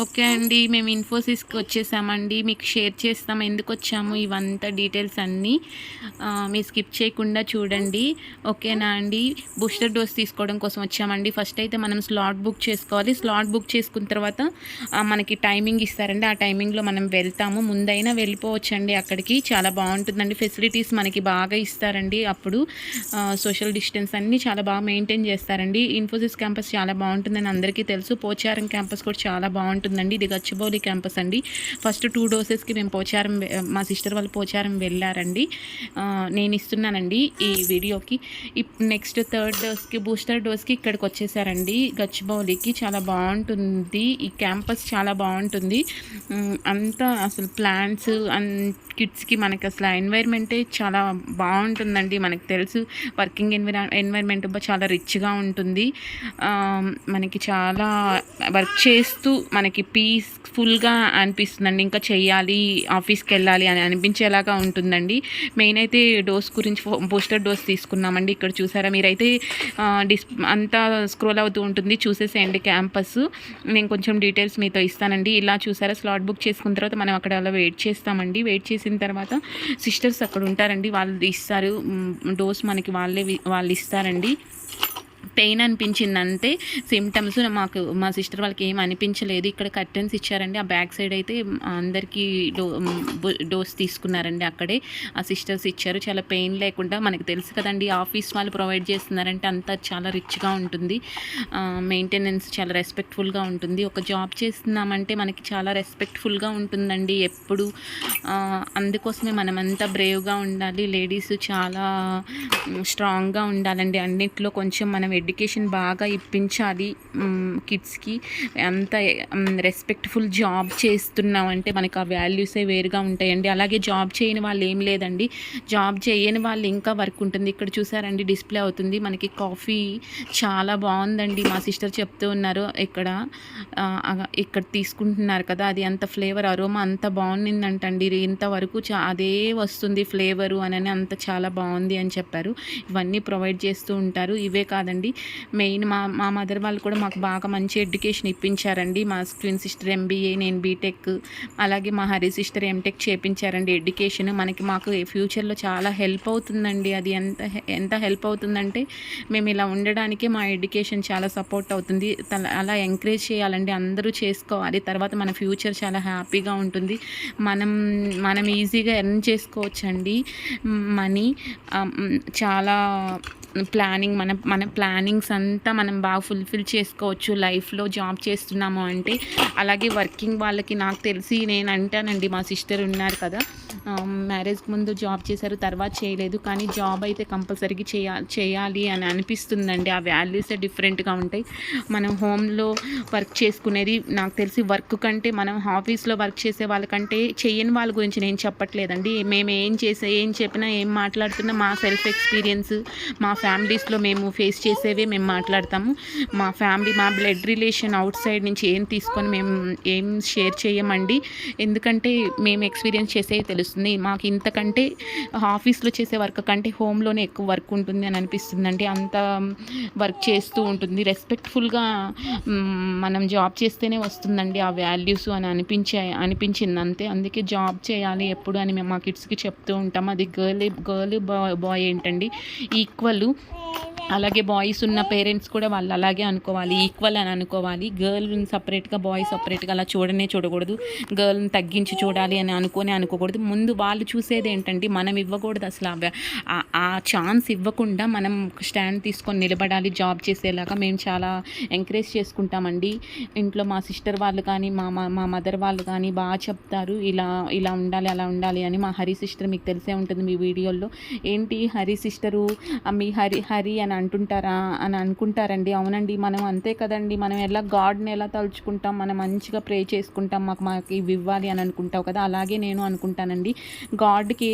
Okay అండి. మేము ఇన్ఫోసిస్‌కి వచ్చేసామండి. మీకు షేర్ చేస్తాం ఎందుకొచ్చాము ఇవంతా డీటెయిల్స్ అన్నీ. మీరు స్కిప్ చేయకుండా చూడండి. ఓకేనా అండి. బూస్టర్ డోస్ తీసుకోవడం కోసం వచ్చామండి. ఫస్ట్ అయితే మనం స్లాట్ బుక్ చేసుకోవాలి. స్లాట్ బుక్ చేసుకున్న తర్వాత మనకి టైమింగ్ ఇస్తారండి. ఆ టైమింగ్‌లో మనం వెళ్తాము. ముందైనా వెళ్ళిపోవచ్చండి అక్కడికి. చాలా బాగుంటుందండి. ఫెసిలిటీస్ మనకి బాగా ఇస్తారండి. అప్పుడు సోషల్ డిస్టెన్స్ అన్నీ చాలా బాగా మెయింటైన్ చేస్తారండి. ఇన్ఫోసిస్ క్యాంపస్ చాలా బాగుంటుందని అందరికీ తెలుసు. పోచారం క్యాంపస్ కూడా చాలా బాగుంటుందండి. ఇది గచ్చిబౌలి క్యాంపస్ అండి. ఫస్ట్ 2 డోసెస్కి మేము పోచారం, మా సిస్టర్ వాళ్ళు పోచారం వెళ్ళారండి. నేను ఇస్తున్నానండి ఈ వీడియోకి. నెక్స్ట్ 3rd డోస్కి, బూస్టర్ డోస్కి ఇక్కడికి వచ్చేసారండి, గచ్చిబౌలికి. చాలా బాగుంటుంది ఈ క్యాంపస్, చాలా బాగుంటుంది. అంతా అసలు ప్లాంట్స్ అండ్ కిడ్స్కి మనకి అసలు ఎన్వైర్మెంటే చాలా బాగుంటుందండి. మనకు తెలుసు వర్కింగ్ ఎన్వైర్మెంట్ చాలా రిచ్గా ఉంటుంది. మనకి చాలా వర్క్ చేస్తూ మనకి పీస్ఫుల్గా అనిపిస్తుందండి. ఇంకా చెయ్యాలి, ఆఫీస్కి వెళ్ళాలి అని అనిపించేలాగా ఉంటుందండి. మెయిన్ అయితే డోస్ గురించి బూస్టర్ డోస్ తీసుకున్నామండి. ఇక్కడ చూసారా మీరైతే అంతా స్క్రోల్ అవుతూ ఉంటుంది, చూసేసేయండి క్యాంపస్. నేను కొంచెం డీటెయిల్స్ మీతో ఇస్తానండి. ఇలా చూసారా, స్లాట్ బుక్ చేసుకున్న తర్వాత మనం అక్కడ అలా వెయిట్ చేస్తామండి. వెయిట్ చేసిన తర్వాత సిస్టర్స్ అక్కడ ఉంటారండి, వాళ్ళు ఇస్తారు డోస్ మనకి, వాళ్ళు ఇస్తారండి. పెయిన్ అనిపించిందంటే సిమ్టమ్స్ మా సిస్టర్ వాళ్ళకి ఏం అనిపించలేదు. ఇక్కడ కర్టెన్స్ ఇచ్చారండి. ఆ బ్యాక్ సైడ్ అయితే అందరికీ డోస్ తీసుకున్నారండి. అక్కడే ఆ సిస్టర్స్ ఇచ్చారు. చాలా పెయిన్ లేకుండా. మనకు తెలుసు కదండి, ఆఫీస్ వాళ్ళు ప్రొవైడ్ చేస్తున్నారంటే అంతా చాలా రిచ్గా ఉంటుంది. మెయింటెనెన్స్ చాలా రెస్పెక్ట్ఫుల్గా ఉంటుంది. ఒక జాబ్ చేస్తున్నామంటే మనకి చాలా రెస్పెక్ట్ఫుల్గా ఉంటుందండి ఎప్పుడు. అందుకోసమే మనమంతా బ్రేవ్గా ఉండాలి. లేడీస్ చాలా స్ట్రాంగ్గా ఉండాలండి. అన్నిట్లో కొంచెం మనం ఎడ్యుకేషన్ బాగా ఇప్పించాలి కిడ్స్కి. అంత రెస్పెక్ట్ఫుల్ జాబ్ చేస్తున్నామంటే మనకు ఆ వాల్యూసే వేరుగా ఉంటాయండి. అలాగే జాబ్ చేయని వాళ్ళు ఏం లేదండి, జాబ్ చేయని వాళ్ళు ఇంకా వర్క్ ఉంటుంది. ఇక్కడ చూసారండి, డిస్ప్లే అవుతుంది మనకి. కాఫీ చాలా బాగుందండి. మా సిస్టర్ చెప్తూ ఉన్నారు, ఇక్కడ తీసుకుంటున్నారు కదా, అది అంత ఫ్లేవర్ అరోమా అంత బాగుండిందంటండి. ఇంతవరకు అదే వస్తుంది ఫ్లేవరు అని అంత చాలా బాగుంది అని చెప్పారు. ఇవన్నీ ప్రొవైడ్ చేస్తూ ఉంటారు. ఇవే కాదండి, మెయిన్ మా మదర్ వాళ్ళు కూడా మాకు బాగా మంచి ఎడ్యుకేషన్ ఇప్పించారండి. మా ట్విన్ సిస్టర్ ఎంబీఏ, నేను బీటెక్, అలాగే మా హరి సిస్టర్ ఎంటెక్ చేపించారండి. ఎడ్యుకేషన్ మాకు ఫ్యూచర్లో చాలా హెల్ప్ అవుతుందండి. అది ఎంత హెల్ప్ అవుతుందంటే, మేము ఇలా ఉండడానికే మా ఎడ్యుకేషన్ చాలా సపోర్ట్ అవుతుంది. అలా ఎంకరేజ్ చేయాలండి, అందరూ చేసుకోవాలి. తర్వాత మన ఫ్యూచర్ చాలా హ్యాపీగా ఉంటుంది. మనం ఈజీగా ఎర్న్ చేసుకోవచ్చండి మనీ. చాలా ప్లానింగ్, మన ప్లానింగ్స్ అంతా మనం బాగా ఫుల్ఫిల్ చేసుకోవచ్చు లైఫ్లో జాబ్ చేస్తున్నాము అంటే. అలాగే వర్కింగ్ వాళ్ళకి, నాకు తెలిసి నేను అంటానండి, మా సిస్టర్ ఉన్నారు కదా, మ్యారేజ్కి ముందు జాబ్ చేశారు, తర్వాత చేయలేదు, కానీ జాబ్ అయితే కంపల్సరీగా చేయాలి అని అనిపిస్తుందండి. ఆ వాల్యూసే డిఫరెంట్గా ఉంటాయి. మనం హోమ్లో వర్క్ చేసుకునేది, నాకు తెలిసి వర్క్ కంటే మనం ఆఫీస్లో వర్క్ చేసే వాళ్ళకంటే చేయని వాళ్ళ గురించి నేను చెప్పట్లేదండి. మేము ఏం చెప్పినా, ఏం మాట్లాడుతున్నా మా సెల్ఫ్ ఎక్స్పీరియన్స్, మా ఫ్యామిలీస్లో మేము ఫేస్ చేసేవే మేము మాట్లాడతాము. మా ఫ్యామిలీ, మా బ్లడ్ రిలేషన్ అవుట్ సైడ్ నుంచి ఏం తీసుకొని మేము ఏం షేర్ చేయమండి. ఎందుకంటే మేము ఎక్స్పీరియన్స్ చేసే తెలుస్తుంది మాకు. ఇంతకంటే ఆఫీస్లో చేసే వర్క్ కంటే హోమ్లోనే ఎక్కువ వర్క్ ఉంటుంది అని అనిపిస్తుందండి. అంత వర్క్ చేస్తూ ఉంటుంది. రెస్పెక్ట్ఫుల్గా మనం జాబ్ చేస్తేనే వస్తుందండి ఆ వాల్యూస్ అని అనిపించింది అంతే. అందుకే జాబ్ చేయాలి ఎప్పుడు అని మేము మా కిడ్స్కి చెప్తూ ఉంటాం. అది గర్ల్ బాయ్ ఏంటండి, ఈక్వల్. అలాగే బాయ్స్ ఉన్న పేరెంట్స్ కూడా వాళ్ళు అలాగే అనుకోవాలి, ఈక్వల్ అని అనుకోవాలి. గర్ల్ని సపరేట్గా, బాయ్ సపరేట్గా అలా చూడకూడదు. గర్ల్ని తగ్గించి చూడాలి అని అనుకోకూడదు. ముందు వాళ్ళు చూసేది ఏంటంటే, మనం ఇవ్వకూడదు అసలు ఆ ఛాన్స్ ఇవ్వకుండా మనం స్టాండ్ తీసుకొని నిలబడాలి జాబ్ చేసేలాగా. మేము చాలా ఎంకరేజ్ చేసుకుంటామండి. ఇంట్లో మా సిస్టర్ వాళ్ళు కానీ, మా మదర్ వాళ్ళు కానీ బాగా చెప్తారు, ఇలా ఉండాలి, అలా ఉండాలి అని. మా హరి సిస్టర్ మీకు తెలిసే ఉంటుంది మీ వీడియోల్లో. ఏంటి హరి సిస్టరు, మీ హరి అని అంటుంటారా అని అనుకుంటారండి. అవునండి, మనం అంతే కదండి. మనం ఎలా గాడ్ని ఎలా తలుచుకుంటాం, మనం మంచిగా ప్రే చేసుకుంటాం, మాకు ఇవి ఇవ్వాలి అని అనుకుంటావు కదా, అలాగే నేను అనుకుంటానండి. కదండి. గాడ్కి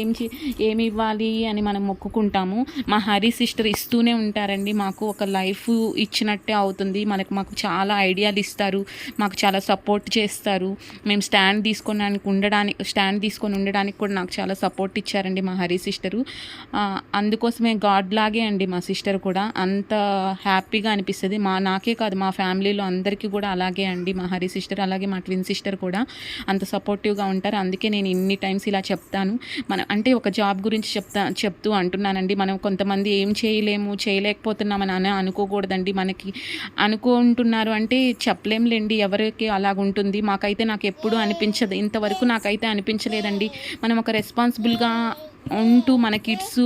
ఏమి ఇవ్వాలి అని మనం మొక్కుకుంటాము. మా హరి సిస్టర్ ఇస్తూనే ఉంటారండి. మాకు ఒక లైఫ్ ఇచ్చినట్టే అవుతుంది. మాకు చాలా ఐడియాలు ఇస్తారు, మాకు చాలా సపోర్ట్ చేస్తారు. మేము స్టాండ్ తీసుకొని ఉండడానికి కూడా నాకు చాలా సపోర్ట్ ఇచ్చారండి మా హరి సిస్టరు. అందుకోసమే గాడ్ లాగే అండి మా సిస్టర్ కూడా. అంత హ్యాపీగా అనిపిస్తుంది. నాకే కాదు, మా ఫ్యామిలీలో అందరికీ కూడా అలాగే అండి. మా హరి సిస్టర్ అలాగే మా ట్విన్ సిస్టర్ కూడా అంత సపోర్టివ్గా ఉంటారు. అందుకే నేను ఇన్ని టైమ్స్ ఇలా చెప్తాను. అంటే ఒక జాబ్ గురించి చెప్తూ అంటున్నానండి. మనం కొంతమంది ఏం చేయలేకపోతున్నామని అనుకోకూడదండి. మనకి అనుకుంటున్నారు అంటే చెప్పలేంలేండి, ఎవరికి అలాగుంటుంది. నాకు ఎప్పుడూ అనిపించదు, ఇంతవరకు నాకైతే అనిపించలేదండి. మనం ఒక రెస్పాన్సిబుల్గా ఉంటూ మన కిడ్స్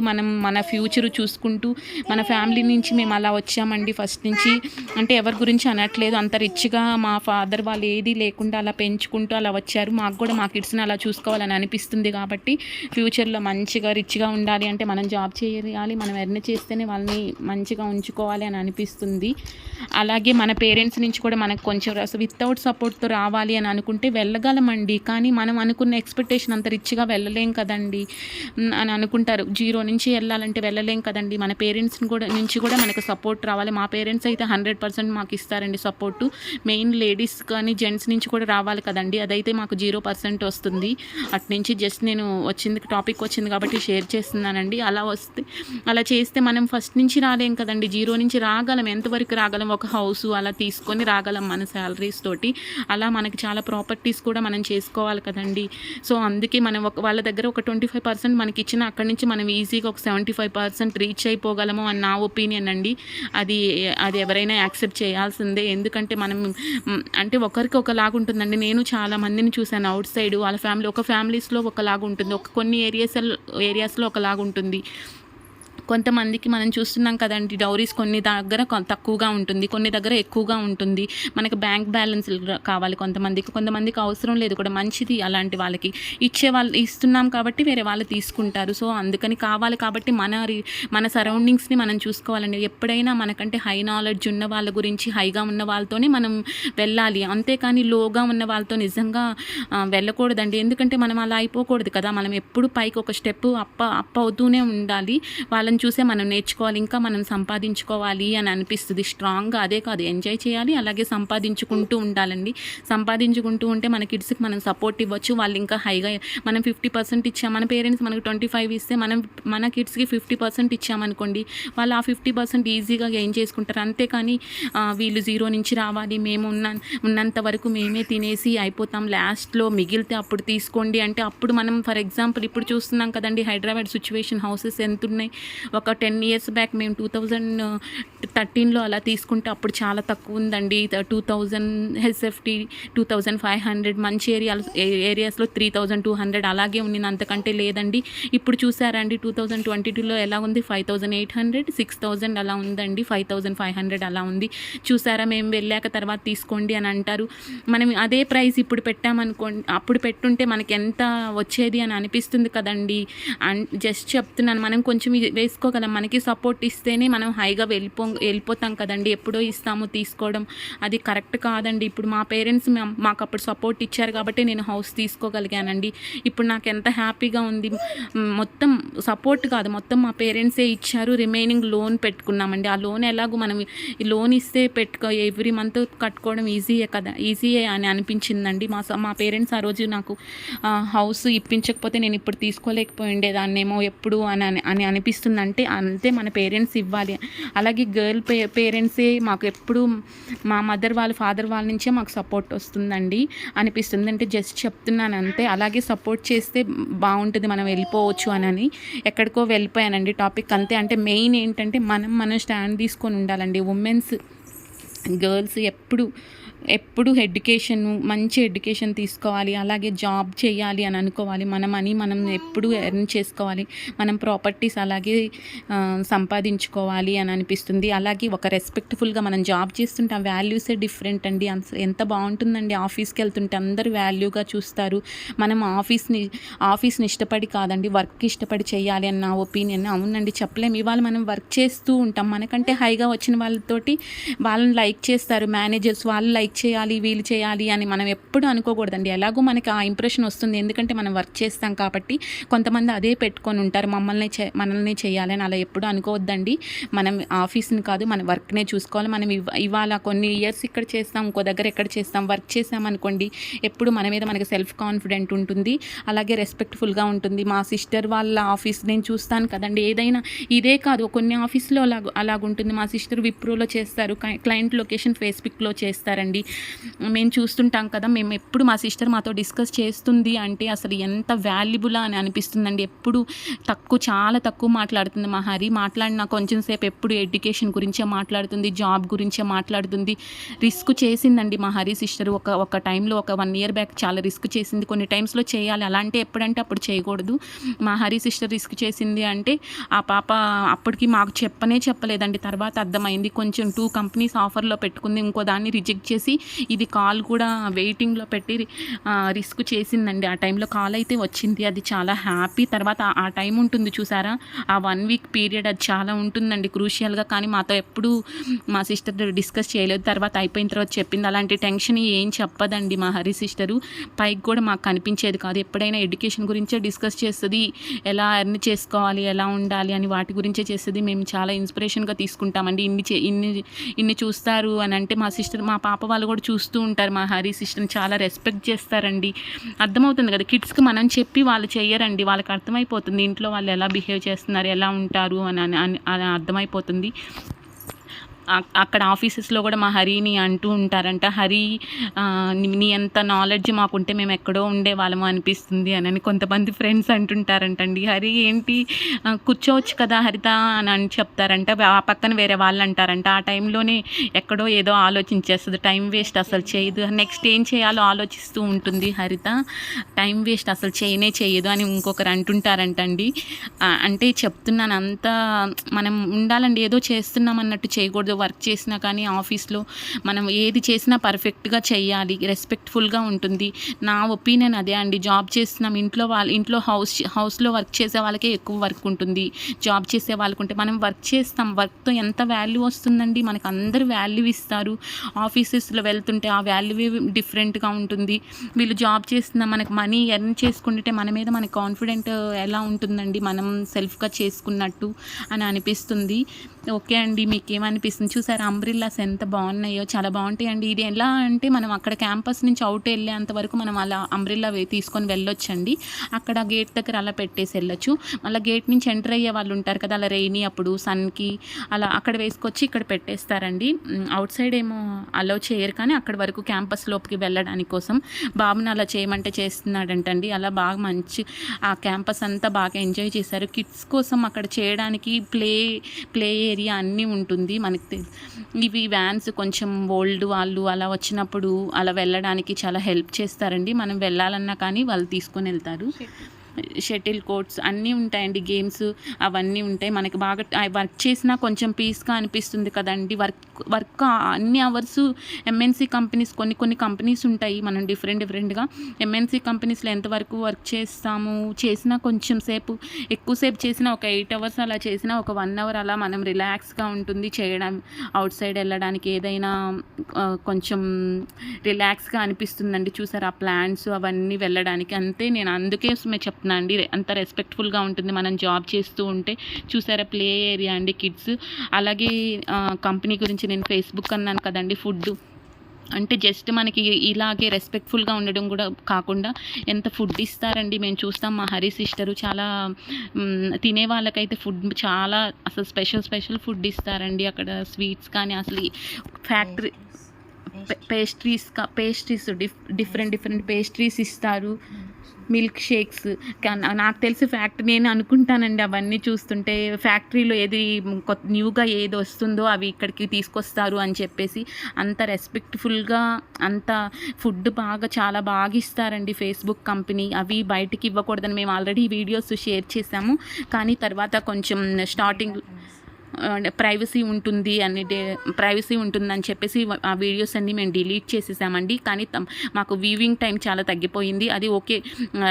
మన ఫ్యూచర్ చూసుకుంటూ మన ఫ్యామిలీ నుంచి మేము అలా వచ్చామండి ఫస్ట్ నుంచి. అంటే ఎవరి గురించి అనట్లేదు, అంత రిచ్గా మా ఫాదర్ వాళ్ళు ఏది లేకుండా అలా పెంచుకుంటూ అలా వచ్చారు. మాకు కూడా మా కిడ్స్ని అలా చూసుకోవాలని అనిపిస్తుంది. కాబట్టి ఫ్యూచర్లో మంచిగా రిచ్గా ఉండాలి అంటే మనం జాబ్ చేయాలి, మనం ఎర్న్ చేస్తేనే వాళ్ళని మంచిగా ఉంచుకోవాలి అని అనిపిస్తుంది. అలాగే మన పేరెంట్స్ నుంచి కూడా మనకు కొంచెం వితౌట్ సపోర్ట్తో రావాలి అని అనుకుంటే వెళ్ళగలమండి. కానీ మనం అనుకున్న ఎక్స్పెక్టేషన్ అంత రిచ్గా వెళ్ళలేం కదండి అని అనుకుంటారు. 0 నుంచి వెళ్ళాలంటే వెళ్ళలేం కదండి. మన పేరెంట్స్ నుంచి కూడా మనకు సపోర్ట్ రావాలి. మా పేరెంట్స్ అయితే 100% మాకు ఇస్తారండి సపోర్టు. మెయిన్ లేడీస్ కానీ జెంట్స్ నుంచి కూడా రావాలి కదండి. అదైతే మాకు 0% వస్తుంది. అటు నుంచి జస్ట్ నేను టాపిక్ వచ్చింది కాబట్టి షేర్ చేస్తున్నానండి. అలా చేస్తే మనం ఫస్ట్ నుంచి రాలేం కదండి. 0 నుంచి రాగలం, ఎంతవరకు రాగలం, ఒక హౌస్ అలా తీసుకొని రాగలం మన శాలరీస్ తోటి. అలా మనకి చాలా ప్రాపర్టీస్ కూడా మనం చేసుకోవాలి కదండి. సో అందుకే మనం వాళ్ళ దగ్గర ఒక 25% మనకి ఇచ్చిన అక్కడి నుంచి మనం ఈజీగా ఒక 75% రీచ్ అయిపోగలము అని నా ఒపీనియన్ అండి. అది ఎవరైనా యాక్సెప్ట్ చేయాల్సిందే. ఎందుకంటే మనం అంటే ఒకరికి ఒకలాగా ఉంటుందండి. నేను చాలా మందిని చూశాను అవుట్ సైడ్, వాళ్ళ ఫ్యామిలీస్లో ఒకలాగా ఉంటుంది, కొన్ని ఏరియాస్లో ఒకలాగా ఉంటుంది. కొంతమందికి మనం చూస్తున్నాం కదండి, డౌరీస్ కొన్ని దగ్గర తక్కువగా ఉంటుంది, కొన్ని దగ్గర ఎక్కువగా ఉంటుంది. మనకి బ్యాంక్ బ్యాలెన్స్ కావాలి కొంతమందికి అవసరం లేదు కూడా, మంచిది అలాంటి వాళ్ళకి. ఇస్తున్నాం కాబట్టి వేరే వాళ్ళు తీసుకుంటారు. సో అందుకని కావాలి కాబట్టి మన సరౌండింగ్స్ని మనం చూసుకోవాలండి. ఎప్పుడైనా మనకంటే హై నాలెడ్జ్ ఉన్న వాళ్ళ గురించి, హైగా ఉన్న వాళ్ళతోనే మనం వెళ్ళాలి. అంతేకాని లోగా ఉన్న వాళ్ళతో నిజంగా వెళ్ళకూడదండి. ఎందుకంటే మనం అలా అయిపోకూడదు కదా. మనం ఎప్పుడు పైకి ఒక స్టెప్ అప్ అవుతూనే ఉండాలి. వాళ్ళని చూసే మనం నేర్చుకోవాలి, ఇంకా మనం సంపాదించుకోవాలి అని అనిపిస్తుంది స్ట్రాంగ్గా. అదే కాదు, ఎంజాయ్ చేయాలి, అలాగే సంపాదించుకుంటూ ఉండాలండి. సంపాదించుకుంటూ ఉంటే మన కిడ్స్కి మనం సపోర్ట్ ఇవ్వచ్చు. వాళ్ళు ఇంకా హైగా మనం 50% ఇచ్చాం, మన పేరెంట్స్ మనకు 25 ఇస్తే మన కిడ్స్కి 50% ఇచ్చామనుకోండి, వాళ్ళు ఆ 50% ఈజీగా గెయిన్ చేసుకుంటారు. అంతేకాని వీళ్ళు 0 నుంచి రావాలి, మేము ఉన్నంత వరకు మేమే తినేసి అయిపోతాం, లాస్ట్లో మిగిలితే అప్పుడు తీసుకోండి అంటే అప్పుడు మనం ఫర్ ఎగ్జాంపుల్ ఇప్పుడు చూస్తున్నాం కదండి, హైదరాబాద్ సిచ్యువేషన్ హౌసెస్ ఎంత ఉన్నాయి. ఒక 10 years బ్యాక్ మేము 2013లో అలా తీసుకుంటే అప్పుడు చాలా తక్కువ ఉందండి. 2000 SFT 2500, మంచి ఏరియాస్లో 3200 అలాగే ఉంది, అంతకంటే లేదండి. ఇప్పుడు చూసారండి 2022లో ఎలా ఉంది, 5800, 6000 అలా ఉందండి, 5500 అలా ఉంది. చూసారా, మేము వెళ్ళాక తర్వాత తీసుకోండి అని అంటారు. మనం అదే ప్రైస్ ఇప్పుడు పెట్టామనుకోండి, అప్పుడు పెట్టుంటే మనకి ఎంత వచ్చేది అని అనిపిస్తుంది కదండి. జస్ట్ చెప్తున్నాను, మనం కొంచెం వేసుకోగలం, మనకి సపోర్ట్ ఇస్తేనే మనం హైగా వెళ్ళిపోతాం కదండి. ఎప్పుడో ఇస్తాము తీసుకోవడం అది కరెక్ట్ కాదండి. ఇప్పుడు మా పేరెంట్స్ మాకు అప్పుడు సపోర్ట్ ఇచ్చారు కాబట్టి నేను హౌస్ తీసుకోగలిగానండి. ఇప్పుడు నాకు ఎంత హ్యాపీగా ఉంది. మొత్తం సపోర్ట్ కాదు, మొత్తం మా పేరెంట్సే ఇచ్చారు. రిమైనింగ్ లోన్ పెట్టుకున్నామండి. ఆ లోన్ ఎలాగో మనం లోన్ ఇస్తే ఎవ్రీ మంత్ కట్టుకోవడం ఈజీయే అని అనిపించిందండి. మా పేరెంట్స్ ఆ రోజు నాకు హౌస్ ఇప్పించకపోతే నేను ఇప్పుడు తీసుకోలేకపోయి ఉండేదాన్నేమో ఎప్పుడు అని అనిపిస్తుంది. అంతే మన పేరెంట్స్ ఇవ్వాలి. అలాగే గర్ల్ పేరెంట్సే మాకు ఎప్పుడు, మా మదర్ ఫాదర్ వాళ్ళ నుంచే మాకు సపోర్ట్ వస్తుందండి అనిపిస్తుంది. అంటే జస్ట్ చెప్తున్నాను అంతే. అలాగే సపోర్ట్ చేస్తే బాగుంటుంది, మనం వెళ్ళిపోవచ్చు అని ఎక్కడికో వెళ్ళిపోయానండి టాపిక్ అంతే. అంటే మెయిన్ ఏంటంటే మనం స్టాండ్ తీసుకొని ఉండాలండి. ఉమెన్స్, గర్ల్స్ ఎప్పుడు మంచి ఎడ్యుకేషన్ తీసుకోవాలి, అలాగే జాబ్ చేయాలి అని అనుకోవాలి. మనం ఎప్పుడు ఎర్న్ చేసుకోవాలి, మనం ప్రాపర్టీస్ అలాగే సంపాదించుకోవాలి అని అనిపిస్తుంది. అలాగే ఒక రెస్పెక్ట్ఫుల్గా మనం జాబ్ చేస్తుంటే ఆ వాల్యూసే డిఫరెంట్ అండి. ఎంత బాగుంటుందండి. ఆఫీస్కి వెళ్తుంటే అందరూ వాల్యూగా చూస్తారు. మనం ఆఫీస్ని ఇష్టపడి కాదండి, వర్క్ ఇష్టపడి చేయాలి అని నా ఒపీనియన్. అవునండి, చెప్పలేము. ఇవాళ మనం వర్క్ చేస్తూ ఉంటాం, మనకంటే హైగా వచ్చిన వాళ్ళని లైక్ చేస్తారు మేనేజర్స్, వాళ్ళు లైక్ లైక్ చేయాలి, వీళ్ళు చేయాలి అని మనం ఎప్పుడు అనుకోకూడదండి. ఎలాగో మనకి ఆ ఇంప్రెషన్ వస్తుంది, ఎందుకంటే మనం వర్క్ చేస్తాం కాబట్టి. కొంతమంది అదే పెట్టుకొని ఉంటారు, మనల్ని చేయాలని. అలా ఎప్పుడు అనుకోవద్దండి. మనం ఆఫీస్ని కాదు, మన వర్క్నే చూసుకోవాలి. మనం ఇవాళ కొన్ని ఇయర్స్ ఇక్కడ చేస్తాం, ఇంకో దగ్గర ఎక్కడ చేస్తాం, వర్క్ చేసామనుకోండి, ఎప్పుడు మన మీద మనకి సెల్ఫ్ కాన్ఫిడెంట్ ఉంటుంది, అలాగే రెస్పెక్ట్ఫుల్గా ఉంటుంది. మా సిస్టర్ వాళ్ళ ఆఫీస్ నేను చూస్తాను కదండి, ఏదైనా ఇదే కాదు, కొన్ని ఆఫీస్లో అలాగుంటుంది. మా సిస్టర్ విప్రోలో చేస్తారు, క్లయింట్ లొకేషన్ ఫేస్బుక్లో చేస్తారండి. మేము చూస్తుంటాం కదా, మేము ఎప్పుడు మా సిస్టర్ మాతో డిస్కస్ చేస్తుంది అంటే అసలు ఎంత వాల్యుబులా అని అనిపిస్తుందండి. ఎప్పుడు చాలా తక్కువ మాట్లాడుతుంది మా హరి. మాట్లాడిన కొంచెం సేపు ఎప్పుడు ఎడ్యుకేషన్ గురించే మాట్లాడుతుంది, జాబ్ గురించే మాట్లాడుతుంది. రిస్క్ చేసిందండి మా హరి సిస్టర్. ఒక టైంలో ఒక 1 year బ్యాక్ చాలా రిస్క్ చేసింది. కొన్ని టైమ్స్లో చేయాలి, అలాంటి ఎప్పుడంటే అప్పుడు చేయకూడదు. మా హరి సిస్టర్ రిస్క్ చేసింది అంటే ఆ పాప అప్పటికి మాకు చెప్పలేదండి. తర్వాత అర్థమైంది. కొంచెం 2 companies ఆఫర్లో పెట్టుకుంది, ఇంకో దాన్ని రిజెక్ట్ చేసి ఇది కాల్ కూడా వెయిటింగ్లో పెట్టి రిస్క్ చేసిందండి. ఆ టైంలో కాల్ అయితే వచ్చింది, అది చాలా హ్యాపీ. తర్వాత ఆ టైం ఉంటుంది చూసారా, ఆ 1 week పీరియడ్, అది చాలా ఉంటుందండి క్రూషియల్గా. కానీ మాతో ఎప్పుడు మా సిస్టర్ డిస్కస్ చేయలేదు. తర్వాత అయిపోయిన తర్వాత చెప్పింది. అలాంటి టెన్షన్ ఏం చెప్పదండి మా హరి సిస్టరు. పైకి కూడా మాకు కనిపించేది కాదు. ఎప్పుడైనా ఎడ్యుకేషన్ గురించే డిస్కస్ చేస్తుంది, ఎలా ఎర్న్ చేసుకోవాలి, ఎలా ఉండాలి అని వాటి గురించే చేస్తుంది. మేము చాలా ఇన్స్పిరేషన్గా తీసుకుంటామండి. ఇన్ని చూస్తారు అని అంటే మా సిస్టర్, మా పాప వాళ్ళు కూడా చూస్తూ ఉంటారు. మా హరి సిస్టర్ని చాలా రెస్పెక్ట్ చేస్తారండి. అర్థమవుతుంది కదా, కిడ్స్కి మనం చెప్పి వాళ్ళు చెయ్యరండి, వాళ్ళకి అర్థమైపోతుంది ఇంట్లో వాళ్ళు ఎలా బిహేవ్ చేస్తున్నారు, ఎలా ఉంటారు అని అర్థమైపోతుంది. అక్కడ ఆఫీసెస్లో కూడా మా హరిని అంటూ ఉంటారంట, హరి నీ ఎంత నాలెడ్జ్ మాకుంటే మేము ఎక్కడో ఉండేవాళ్ళము అనిపిస్తుంది అని కొంతమంది ఫ్రెండ్స్ అంటుంటారంటండి. హరి ఏంటి కూర్చోవచ్చు కదా హరిత అని చెప్తారంట. ఆ పక్కన వేరే వాళ్ళు అంటారంట. ఆ టైంలోనే ఎక్కడో ఏదో ఆలోచించేస్తుంది, టైం వేస్ట్ అసలు చేయదు, నెక్స్ట్ ఏం చేయాలో ఆలోచిస్తూ ఉంటుంది హరిత. టైం వేస్ట్ అసలు చేయదు అని ఇంకొకరు అంటుంటారంటండి. అంటే చెప్తున్నాను, అంతా మనం ఉండాలండి, ఏదో చేస్తున్నాం అన్నట్టు చేయకూడదు. వర్క్ చేసినా కానీ ఆఫీస్లో మనం ఏది చేసినా పర్ఫెక్ట్గా చేయాలి, రెస్పెక్ట్ఫుల్గా ఉంటుంది. నా ఒపీనియన్ అదే అండి. జాబ్ చేస్తున్నాం, ఇంట్లో హౌస్లో వర్క్ చేసే వాళ్ళకే ఎక్కువ వర్క్ ఉంటుంది, జాబ్ చేసే వాళ్ళకుంటే మనం వర్క్ చేస్తాం, వర్క్తో ఎంత వాల్యూ వస్తుందండి, మనకు అందరూ వాల్యూ ఇస్తారు. ఆఫీసెస్లో వెళ్తుంటే ఆ వాల్యూ డిఫరెంట్గా ఉంటుంది. వీళ్ళు జాబ్ చేస్తున్నాం, మనకు మనీ ఎర్న్ చేసుకుంటే మన మీద మనకు కాన్ఫిడెంట్ ఎలా ఉంటుందండి, మనం సెల్ఫ్గా చేసుకున్నట్టు అని అనిపిస్తుంది. ఓకే అండి, మీకు ఏమనిపిస్తుంది? చూసారా అంబ్రిల్లాస్ ఎంత బాగున్నాయో, చాలా బాగుంటాయండి. ఇది ఎలా అంటే మనం అక్కడ క్యాంపస్ నుంచి అవుట్ వెళ్ళేంత వరకు మనం అలా అంబ్రిల్లా తీసుకొని వెళ్ళొచ్చండి. అక్కడ గేట్ దగ్గర అలా పెట్టేసి వెళ్ళొచ్చు. మళ్ళీ గేట్ నుంచి ఎంటర్ అయ్యే వాళ్ళు ఉంటారు కదా, అలా రెయినీ అప్పుడు సన్కి అలా అక్కడ వేసుకొచ్చి ఇక్కడ పెట్టేస్తారండి. అవుట్ సైడ్ ఏమో అలౌ చేయరు, కానీ అక్కడ వరకు క్యాంపస్ లోపలికి వెళ్ళడానికి కోసం బాబుని అలా చేయమంటే చేస్తున్నాడంటండి. అలా బాగా మంచి ఆ క్యాంపస్ అంతా బాగా ఎంజాయ్ చేశారు. కిడ్స్ కోసం అక్కడ చేయడానికి ప్లే ఏరియా అన్నీ ఉంటుంది. మనకి ఇవి వ్యాన్స్ కొంచెం ఓల్డ్ వాళ్ళు అలా వచ్చినప్పుడు అలా వెళ్ళడానికి చాలా హెల్ప్ చేస్తారండి. మనం వెళ్ళాలన్నా కానీ వాళ్ళు తీసుకొని వెళ్తారు. షటిల్ కోర్ట్స్ అన్నీ ఉంటాయండి, గేమ్స్ అవన్నీ ఉంటాయి. మనకి బాగా వర్క్ చేసినా కొంచెం పీస్గా అనిపిస్తుంది కదండి. వర్క్ అన్ని అవర్స్ ఎంఎన్సీ కంపెనీస్, కొన్ని కంపెనీస్ ఉంటాయి, మనం డిఫరెంట్గా ఎంఎన్సీ కంపెనీస్లో ఎంతవరకు వర్క్ చేసినా కొంచెం ఎక్కువసేపు చేసినా ఒక 8 hours అలా చేసినా ఒక 1 hour అలా మనం రిలాక్స్గా ఉంటుంది చేయడం. అవుట్ సైడ్ వెళ్ళడానికి ఏదైనా కొంచెం రిలాక్స్గా అనిపిస్తుందండి. చూసారు ఆ ప్లాన్స్ అవన్నీ వెళ్ళడానికి, అంతే. నేను అందుకే చెప్తున్నాను అండి, అంత రెస్పెక్ట్ఫుల్గా ఉంటుంది మనం జాబ్ చేస్తూ ఉంటే. చూసారా ప్లే ఏరియా అండి కిడ్స్. అలాగే కంపెనీ గురించి నేను ఫేస్బుక్ అన్నాను కదండి, ఫుడ్ అంటే జస్ట్ మనకి ఇలాగే రెస్పెక్ట్ఫుల్గా ఉండడం కూడా కాకుండా ఎంత ఫుడ్ ఇస్తారండి. మేము చూస్తాం, మా హరి సిస్టరు చాలా తినే వాళ్ళకైతే ఫుడ్ చాలా అసలు స్పెషల్ ఫుడ్ ఇస్తారండి. అక్కడ స్వీట్స్ కానీ అసలు ఫ్యాక్టరీ పేస్ట్రీస్ డిఫరెంట్ పేస్ట్రీస్ ఇస్తారు, మిల్క్ షేక్స్. నాకు తెలిసి నేను అనుకుంటానండి అవన్నీ చూస్తుంటే, ఫ్యాక్టరీలో ఏది న్యూగా ఏది వస్తుందో అవి ఇక్కడికి తీసుకొస్తారు అని చెప్పేసి. అంత రెస్పెక్ట్ఫుల్గా అంత ఫుడ్ చాలా బాగా ఇస్తారండి ఫేస్బుక్ కంపెనీ. అవి బయటికి ఇవ్వకూడదని మేము ఆల్రెడీ వీడియోస్ షేర్ చేసాము, కానీ తర్వాత కొంచెం స్టార్టింగ్ ప్రైవసీ ఉంటుంది ప్రైవసీ ఉంటుందని చెప్పేసి ఆ వీడియోస్ అన్నీ మేము డిలీట్ చేసేసామండి. కానీ మాకు వ్యూవింగ్ టైం చాలా తగ్గిపోయింది. అది ఓకే,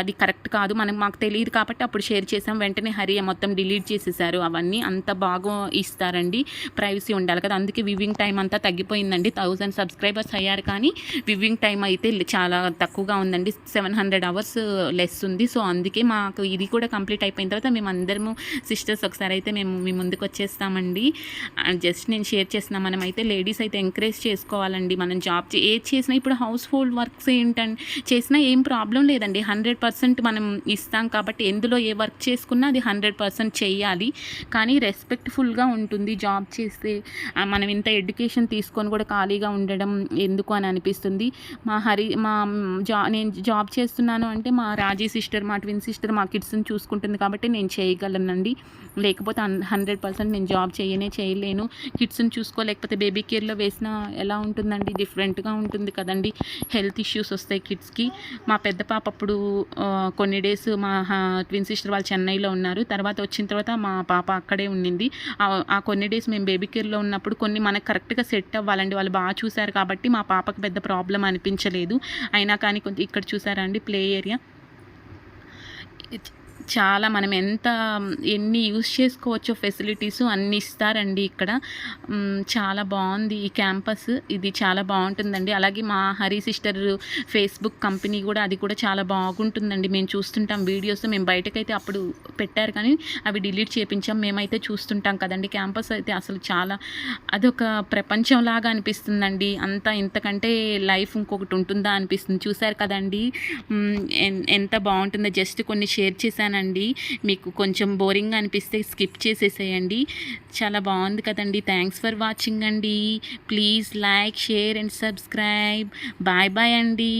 అది కరెక్ట్ కాదు, మాకు తెలియదు కాబట్టి అప్పుడు షేర్ చేసాం. వెంటనే హరి మొత్తం డిలీట్ చేసేసారు. అవన్నీ అంత బాగా ఇస్తారండి, ప్రైవసీ ఉండాలి కదా, అందుకే వ్యూవింగ్ టైం అంతా తగ్గిపోయిందండి. 1000 సబ్స్క్రైబర్స్ అయ్యారు కానీ వ్యూవింగ్ టైం అయితే చాలా తక్కువగా ఉందండి. 700 అవర్స్ లెస్ ఉంది. సో అందుకే మాకు ఇది కూడా కంప్లీట్ అయిపోయిన తర్వాత మేము అందరము సిస్టర్స్ ఒకసారి అయితే మేము మీ ముందుకు వచ్చేస్తామండి. జస్ట్ నేను షేర్ చేస్తున్నా, మనం అయితే లేడీస్ అయితే ఎంకరేజ్ చేసుకోవాలండి. మనం జాబ్ ఏది చేసినా, ఇప్పుడు హౌస్ హోల్డ్ వర్క్స్ ఏంటంటే చేసినా ఏం ప్రాబ్లం లేదండి, 100% మనం ఇస్తాం కాబట్టి ఎందులో ఏ వర్క్ చేసుకున్నా అది 100% చేయాలి. కానీ రెస్పెక్ట్ఫుల్గా ఉంటుంది జాబ్ చేస్తే. మనం ఇంత ఎడ్యుకేషన్ తీసుకొని కూడా ఖాళీగా ఉండడం ఎందుకు అని అనిపిస్తుంది. నేను జాబ్ చేస్తున్నాను అంటే మా రాజీ సిస్టర్, మా ట్విన్ సిస్టర్ మా కిడ్స్ని చూసుకుంటుంది కాబట్టి నేను చేయగలనండి. లేకపోతే 100% నేను జాబ్ చేయలేను. కిడ్స్ని చూసుకోలేకపోతే బేబీ కేర్లో వేసినా ఎలా ఉంటుందండి, డిఫరెంట్గా ఉంటుంది కదండి. హెల్త్ ఇష్యూస్ వస్తాయి కిడ్స్కి. మా పెద్ద పాప అప్పుడు కొన్ని డేస్ మా ట్విన్ సిస్టర్ వాళ్ళు చెన్నైలో ఉన్నారు. తర్వాత వచ్చిన తర్వాత మా పాప అక్కడే ఉండింది. ఆ కొన్ని డేస్ మేము బేబీ కేర్లో ఉన్నప్పుడు కొన్ని మనకు కరెక్ట్గా సెట్ అవ్వాలండి. వాళ్ళు బాగా చూశారు కాబట్టి మా పాపకు పెద్ద ప్రాబ్లం అనిపించలేదు. అయినా కానీ ఇక్కడ చూసారా అండి ప్లే ఏరియా చాలా మనం ఎన్ని యూస్ చేసుకోవచ్చో ఫెసిలిటీస్ అన్నీ ఇస్తారండి ఇక్కడ. చాలా బాగుంది ఈ క్యాంపస్, ఇది చాలా బాగుంటుందండి. అలాగే మా హరి సిస్టర్ ఫేస్బుక్ కంపెనీ కూడా, అది కూడా చాలా బాగుంటుందండి. మేము చూస్తుంటాం వీడియోస్. మేము బయటకైతే అప్పుడు పెట్టారు కానీ అవి డిలీట్ చేయించాం. మేమైతే చూస్తుంటాం కదండి. క్యాంపస్ అయితే అసలు చాలా అదొక ప్రపంచంలాగా అనిపిస్తుందండి. ఇంతకంటే లైఫ్ ఇంకొకటి ఉంటుందా అనిపిస్తుంది. చూశారు కదండి ఎంత బాగుంటుందో. జస్ట్ కొన్ని షేర్ చేశాను అండి, మీకు కొంచెం బోరింగ్గా అనిపిస్తే స్కిప్ చేసేసేయండి. చాలా బాగుంది కదండి. థ్యాంక్స్ ఫర్ వాచింగ్ అండి. Please like, share and subscribe. Bye bye అండి.